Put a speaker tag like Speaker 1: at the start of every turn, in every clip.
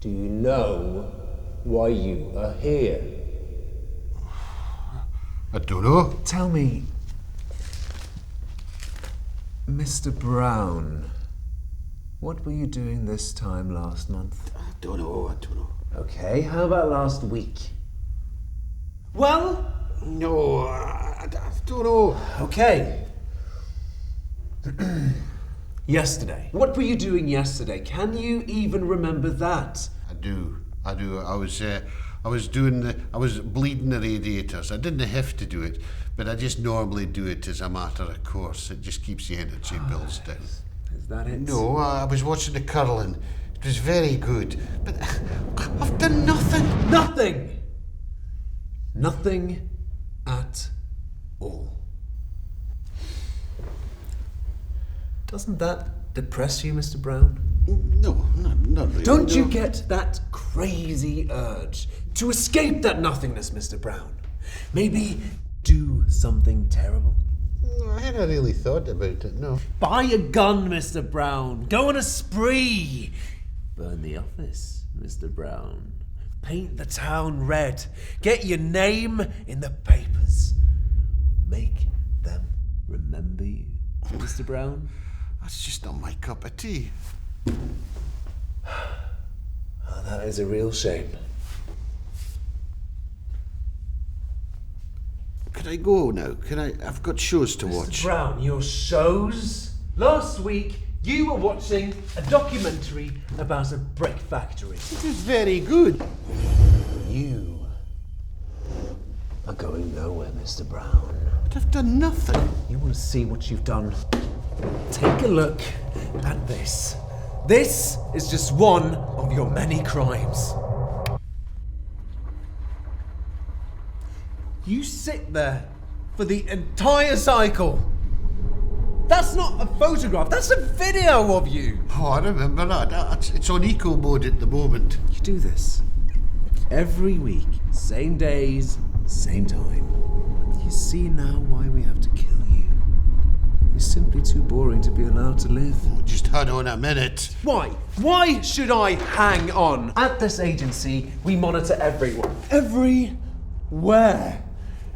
Speaker 1: Do you know why you are here?
Speaker 2: I don't know.
Speaker 1: Tell me, Mr. Brown, what were you doing this time last month?
Speaker 2: I don't know.
Speaker 1: Okay, how about last week? Well?
Speaker 2: No, I don't know.
Speaker 1: Okay. Yesterday. What were you doing yesterday? Can you even remember that?
Speaker 2: I do. I was bleeding the radiators. I didn't have to do it, but I just normally do it as a matter of course. It just keeps the energy bills down.
Speaker 1: Is that it?
Speaker 2: No, I was watching the curling. It was very good, but I've done nothing.
Speaker 1: Nothing! Nothing at all. Doesn't that depress you, Mr. Brown?
Speaker 2: No, not really.
Speaker 1: Don't you get that crazy urge to escape that nothingness, Mr. Brown? Maybe do something terrible?
Speaker 2: No, I hadn't really thought about it, no.
Speaker 1: Buy a gun, Mr. Brown. Go on a spree. Burn the office, Mr. Brown. Paint the town red. Get your name in the papers. Make them remember you, Mr. Brown.
Speaker 2: That's just not my cup of tea.
Speaker 1: Oh, that is a real shame.
Speaker 2: Could I go now? I've got shows to watch.
Speaker 1: Mr. Brown, your shows? Last week, you were watching a documentary about a brick factory.
Speaker 2: It was very good.
Speaker 1: You are going nowhere, Mr. Brown.
Speaker 2: But I've done nothing.
Speaker 1: You want to see what you've done? Take a look at this. This is just one of your many crimes. You sit there for the entire cycle. That's not a photograph, that's a video of you.
Speaker 2: Oh, I remember that. It's on eco mode at the moment.
Speaker 1: You do this every week, same days, same time. You see now why we have to kill you. You're simply too boring to be allowed to live.
Speaker 2: Oh, just hold on a minute.
Speaker 1: Why? Why should I hang on? At this agency, we monitor everyone. Everywhere.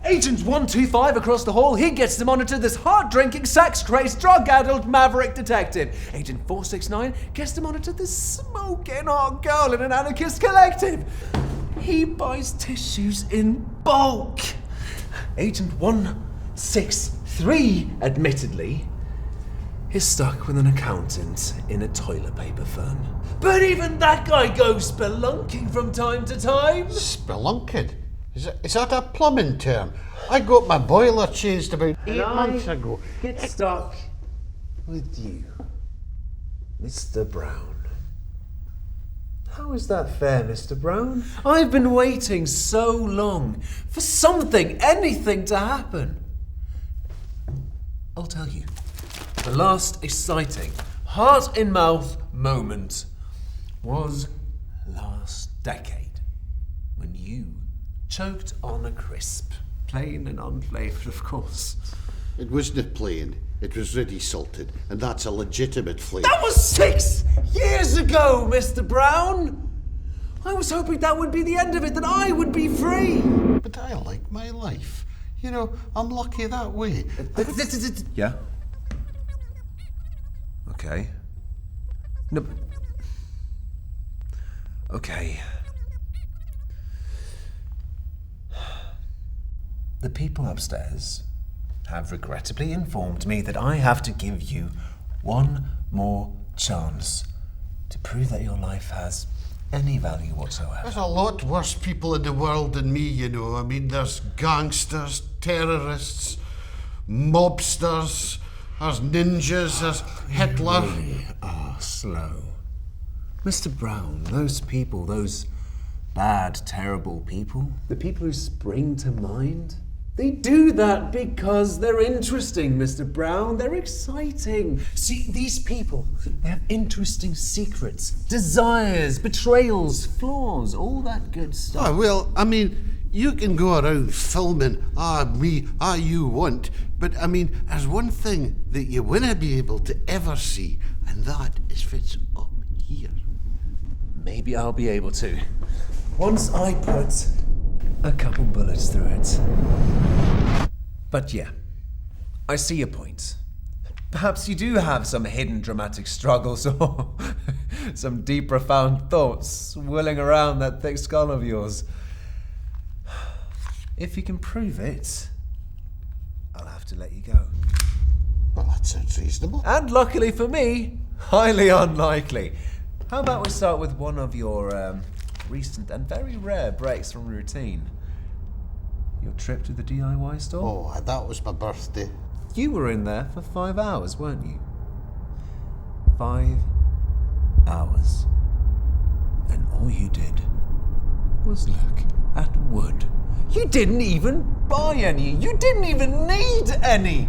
Speaker 1: Agent 125 across the hall, he gets to monitor this hard-drinking, sex-crazed, drug-addled maverick detective. Agent 469 gets to monitor this smoking hot girl in an anarchist collective. He buys tissues in bulk. Agent 163, admittedly, is stuck with an accountant in a toilet paper firm. But even that guy goes spelunking from time to time.
Speaker 2: Spelunking? Is that a plumbing term? I got my boiler changed about 8 months ago.
Speaker 1: Get stuck with you, Mr. Brown. How is that fair, Mr. Brown? I've been waiting so long for something, anything to happen. I'll tell you. The last exciting, heart-in-mouth moment was last decade, when you choked on a crisp. Plain and unflavoured, of course.
Speaker 2: It wasn't plain. It was ready salted, and that's a legitimate flavour.
Speaker 1: That was 6 years ago, Mr. Brown! I was hoping that would be the end of it, that I would be free.
Speaker 2: But I like my life. You know, I'm lucky that way.
Speaker 1: Yeah? Okay. No. Okay. The people upstairs have regrettably informed me that I have to give you one more chance to prove that your life has any value whatsoever.
Speaker 2: There's a lot worse people in the world than me, you know. I mean, there's gangsters, terrorists, mobsters, there's ninjas, there's Hitler.
Speaker 1: You really are slow. Mr. Brown, those people, those bad, terrible people, the people who spring to mind, they do that because they're interesting, Mr. Brown. They're exciting. See, these people, they have interesting secrets, desires, betrayals, flaws, all that good stuff.
Speaker 2: Oh, well, I mean, you can go around filming, you want, but I mean, there's one thing that you wouldn't be able to ever see, and that is if it's up here.
Speaker 1: Maybe maybe I'll be able to. Once I put a couple bullets through it. But yeah, I see your point. Perhaps you do have some hidden dramatic struggles or some deep, profound thoughts swirling around that thick skull of yours. If you can prove it, I'll have to let you go.
Speaker 2: Well, that sounds reasonable.
Speaker 1: And luckily for me, highly unlikely. How about we start with one of your recent and very rare breaks from routine? Your trip to the DIY store?
Speaker 2: Oh, that was my birthday.
Speaker 1: You were in there for 5 hours, weren't you? 5 hours. And all you did was look at wood. You didn't even buy any. You didn't even need any.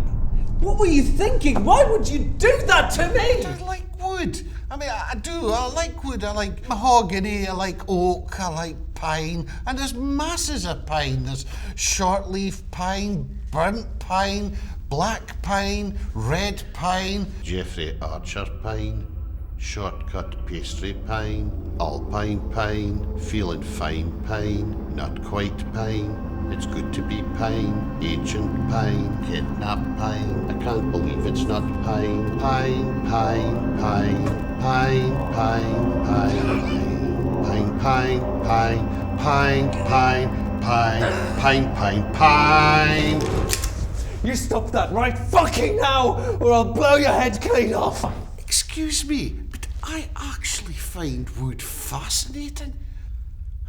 Speaker 1: What were you thinking? Why would you do that to me?
Speaker 2: I like wood. I mean, I do. I like wood. I like mahogany. I like oak. I like pine. And there's masses of pine. There's shortleaf pine, burnt pine, black pine, red pine, Jeffrey Archer pine, shortcut pastry pine, alpine pine, feeling fine pine, not quite pine, it's good to be pine, ancient pine, kidnap pine, I can't believe it's not pine, pine, pine, pine, pine, pine, pine, pine, pine, pine, pine, pine, pine, pine, pine.
Speaker 1: You stop that right fucking now, or I'll blow your head clean off.
Speaker 2: Excuse me, but I actually find wood fascinating.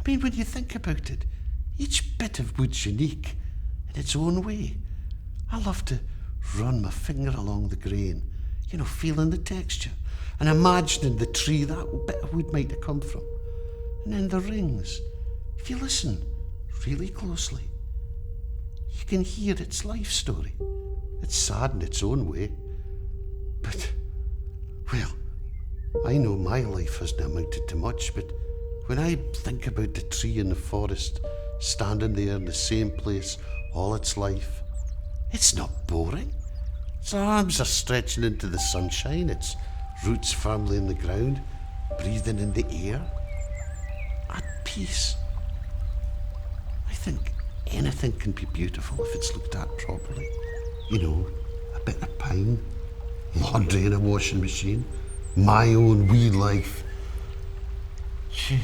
Speaker 2: I mean, when you think about it, each bit of wood's unique in its own way. I love to run my finger along the grain, feeling the texture and imagining the tree that bit of wood might have come from. And then the rings. If you listen really closely, you can hear its life story. It's sad in its own way. But, well, I know my life hasn't amounted to much, but when I think about the tree in the forest, standing there in the same place all its life, it's not boring. Its arms are stretching into the sunshine, its roots firmly in the ground, breathing in the air, at peace. I think anything can be beautiful if it's looked at properly. A bit of pine, laundry in a washing machine, my own wee life. Gee,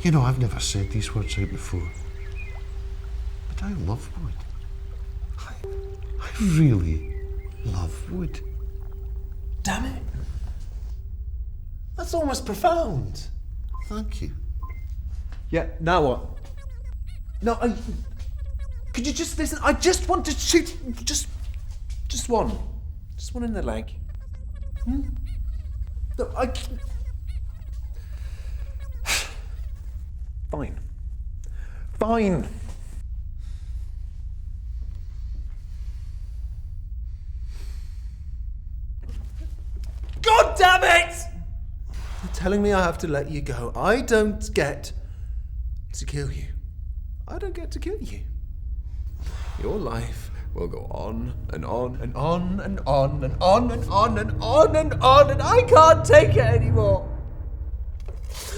Speaker 2: I've never said these words out before, but I love wood. I really love wood.
Speaker 1: Damn it. That's almost profound.
Speaker 2: Thank you.
Speaker 1: Yeah, now what? No, could you just listen? I just want to shoot, just one. Just one in the leg. No, Fine. Fine. God damn it! You're telling me I have to let you go. I don't get to kill you. I don't get to kill you. Your life will go on and on and on and on and on and on and on and on, and I can't take it anymore.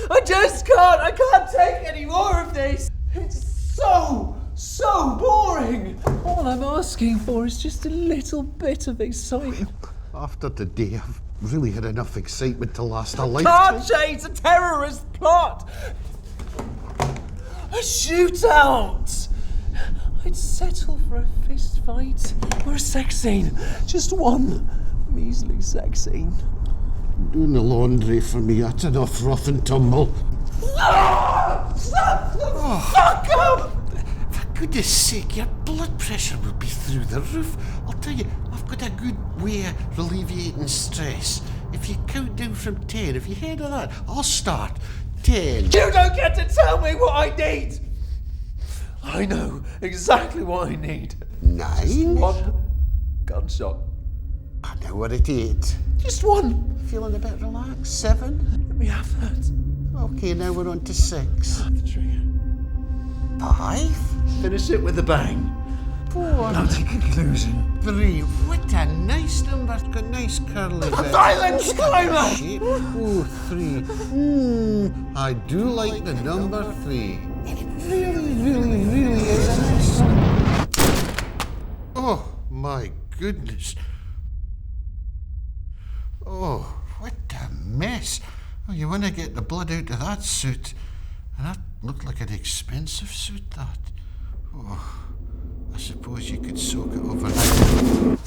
Speaker 1: I just can't. I can't take any more of this. It's so boring. All I'm asking for is just a little bit of excitement.
Speaker 2: After today, I've really had enough excitement to last a lifetime.
Speaker 1: Can't chase a terrorist plot. A shootout. I'd settle for a fist fight or a sex scene. Just one measly sex scene.
Speaker 2: Doing the laundry for me, that's enough rough and tumble.
Speaker 1: Shut the fuck up!
Speaker 2: For goodness sake, your blood pressure will be through the roof. I'll tell you, I've got a good way of alleviating stress. If you count down from 10, if you heard of that, I'll start. 10.
Speaker 1: You don't get to tell me what I need! I know exactly what I need.
Speaker 2: 9.
Speaker 1: One gunshot.
Speaker 2: I know what it is.
Speaker 1: Just one.
Speaker 2: Feeling a bit relaxed. 7.
Speaker 1: Let me have that.
Speaker 2: Okay, now we're on to 6.
Speaker 1: The trigger.
Speaker 2: 5.
Speaker 1: Finish it with a bang.
Speaker 2: 4.
Speaker 1: Not a conclusion.
Speaker 2: 3. What a nice number. Got nice curly bits.
Speaker 1: Silence, climber!
Speaker 2: Shape. Oh, 3. I do like the number 3. It really is a nice number. Oh, my goodness. Oh, what a mess. Oh, you want to get the blood out of that suit. And that looked like an expensive suit, that. Oh, I suppose you could soak it overnight.